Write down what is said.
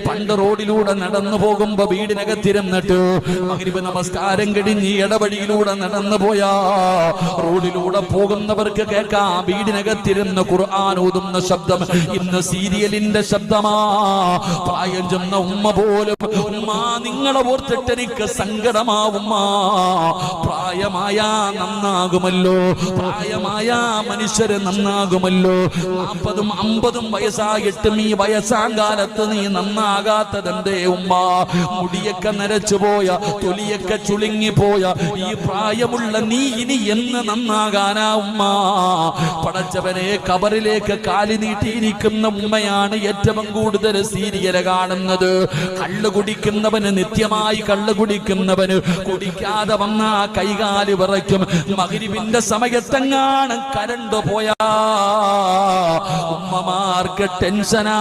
പണ്ട് റോഡിലൂടെ നടന്നു പോകുമ്പോ വീടിനകത്തിരുന്നിട്ട് മഗ്‌രിബ് നമസ്കാരം കഴിഞ്ഞ് ഇടവഴിയിലൂടെ നടന്നു പോയാ റോഡിലൂടെ പോകുന്നവർക്ക് കേൾക്കാം വീടിനകത്തിരുന്ന് ഖുർആൻ ഓതുന്ന ശബ്ദം. ഇന്ന് സീരിയലിന്റെ ശബ്ദമാ. പ്രായം ചെന്ന ഉമ്മ പോലും ഉമ്മ നിങ്ങളെ ഓർത്തിട്ട് എനിക്ക് സങ്കടമാവുമ്മ. പ്രായമായ നന്നാകുമല്ലോ, പ്രായമായ മനുഷ്യര് നന്നാകുമല്ലോ. 40ഉം 50ഉം വയസ്സായിട്ടും ഈ വയസ്സാം കാലത്ത് നീ നന്നാകാത്തതെന്തേ ഉമ്മ? മുടിയൊക്കെ നരച്ചുപോയ, തൊലിയൊക്കെ ചുളുങ്ങിപ്പോയ ഈ പ്രായമുള്ള നീ ഇനി എന്ന് നന്നാകാനാ ഉമ്മ? പടച്ചവനെ, കബറിലേക്ക് കാലി നീട്ടിയിരിക്കുന്ന ഉമ്മയാണ് ഏറ്റവും കൂടുതൽ സീരിയല് കാണുന്നത്. കള്ളു കുടിക്കുന്നവന്, നിത്യമായി കള്ളു കുടിക്കുന്നവന് കുടിക്കാതെ വന്ന കൈകാല് വിറയ്ക്കും. മഗ്‌രിബിന്റെ സമയത്തെങ്ങാണ് കരണ്ട് പോയാ ഉമ്മമാർക്ക് ടെൻഷനാ.